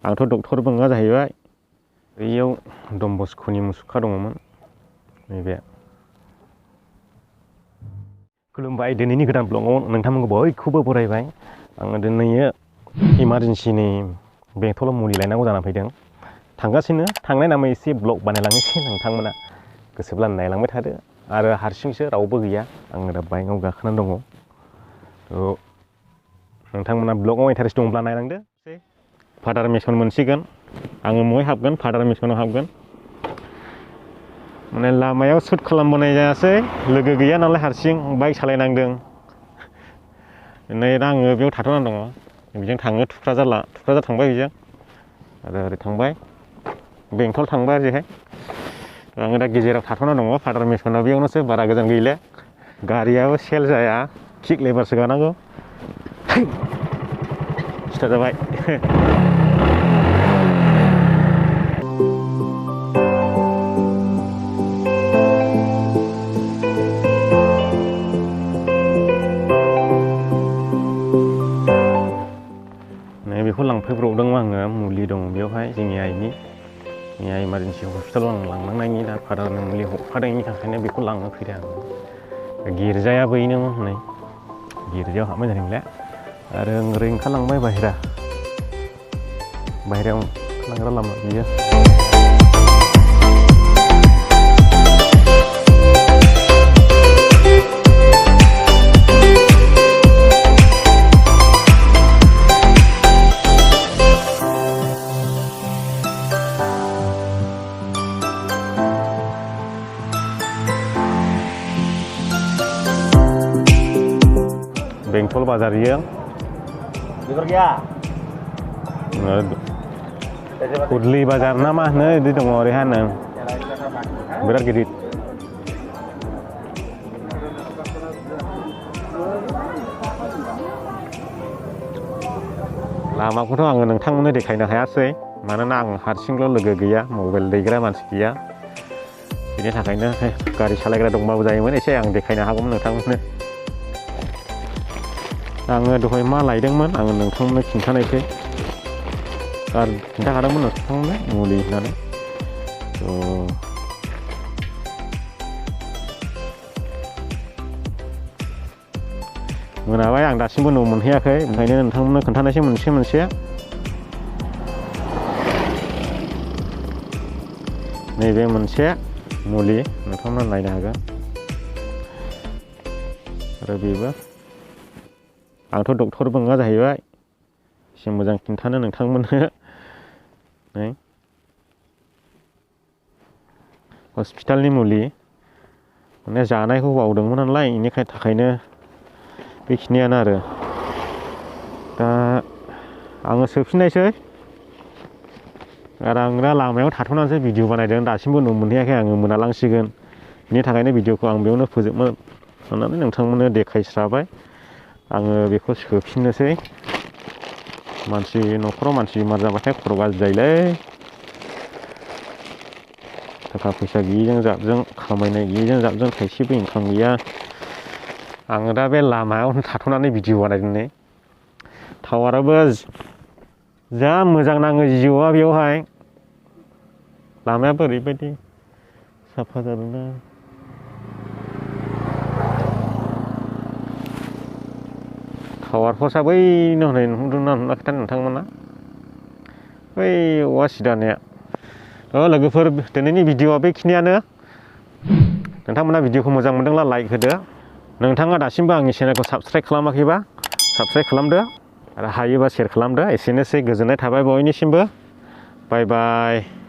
आंथ' डक्टरबो नङा जाहैबाय बैयाव डन बस्क'नि मुसुखा दङमोन नैबे खुलुमबाय दिनैनि गोदान ब्लगाव नोंथांमोनखौ बयखौबो बरायबाय आङो दिनैयो इमारजेन्सिनि बेंथलाव मुलि लायनांगौ जाना फैदों थांगासिनो थांनाय नामै एसे ब्लग बानायलांनोसै नोंथांमोना गोसोब्ला नायलांबाय थादो आरो हारसिंसो रावबो गैया आङो दा बाइकआव गाखोनानै दङ थ' नोंथांमोना ब्लगाव इन्टारेस्ट दंब्ला नायलांदो फादार मिसन मोनसिगोन आङो महाय हाबगोन फादार मिसनाव हाबगोन माने लामायाव सुट खालामबोनाय जायासै लोगो गैया नालाय हारसिं बाइक सालायनांदों नै दा आङो बेयाव थाथ'नानै दङ बेजों थाङो थुक्राझार थांबाय बेजों आरो ओरै थांबाय बेंथल थांबाय ओरैहाय आङो दा गेजेराव थाथ'ना दङ फादार मिसना बेयावनोसो बारा गोजान गैला गारियाबो सेल जाया किक लेबारसो गानांगौ स्टार्ट जाबाय बेखौ लांफैब्रबदोंमोन आङो मुलि दं बेवहाय जोंनि आइनि इमारजेन्सि हस्पिटालाव आं लांनांनायनि दा फादारनो मुलि हरफादोंनि थाखायनो बेखौ लांनो फैदों आं गिर्जाया बैनोमोन हनै गिर्जायाव हाबनाय जादोंलै आरो ओरै ओंखारलांबाय बाहेरायाव ओंखारलांग्रा लामा बियो बेंथल बाजार इयो उदलि बाजार ना मा होनो बिदि दङ ओरैहाय होनो बिराद गिदिर लामाखौथ' आङो नोंथांमोननो देखायनो हायासै मानोना आं हारसिंल' लोगो गैया मबाइल दैग्रा मानसि गैया बेनि थाखायनो गारि सालायग्रा दंबाबो जायोमोन एसे आं देखायनो हागौमोन नोंथांमोननो आङो दहाय मा लायदोंमोन आङो नोंथांमोननो खिन्थानायसै आरो खिन्थाखादोंमोन नोंथांमोननो मुलि होननानै मोनाबाय आं दासिमबो न' मोनहैयाखै ओंखायनो नोंथांमोननो खोन्थानायसै मोनसे नैबे मोनसे मुलि नोंथांमोना नायनो हागोन आरो बेबो आंथ' डक्टरबो नङा जाहैबाय एसे मोजां खिन्थानो नोंथांमोननो नै हस्पिटालनि मुलि माने जानायखौ बावदोंमोन नालाय बेनि थाखायनो बेखिनियानो आरो दा आङो सोफिननायसै आरो आं दा लामायाव थाथ'नानैसो भिडिअ बानायदों दासिमबो न' मोनहैयाखै आङो मोनालांसिगोन बिनि थाखायनो भिडिअखौ आं बेयावनो फोजोबनो साननानै नोंथांमोननो देखायस्राबाय आङो बेखौ सोफिननोसै न'खराव मानसि बेमार जाबाथाय खर' गाज्रि जायोलै थाखा फैसा गैयिजों जाबजों खामायनाय गैयिजों जाबजों थाइसेबो इनकाम गैया आङो दा बे लामायावनो थाथ'नानै भिडिअ बानायदों नै टावाराबो जा मोजां नाङो जिअ'आ बेवहाय लामायाबो ओरैबायदि साफा जादोंना टावार पस्टआ बैनो हनै नुहुरदोंना नुवाखै नोंथांमोना बै औवा सिदानिया लोगोफोर दिनैनि भिडिअआ बेखिनियानो नोंथांमोना भिडिअखौ मोजां मोनदोंब्ला लाइक होदो नोंथाङा दासिमबो आंनि चेनेलखौ साबस्क्राइब खालामाखैबा साबस्क्राइब खालामदो आरो हायोबा शेयार खालामदो एसेनोसै गोजोननाय थाबाय बयनिसिमबो बाय बाय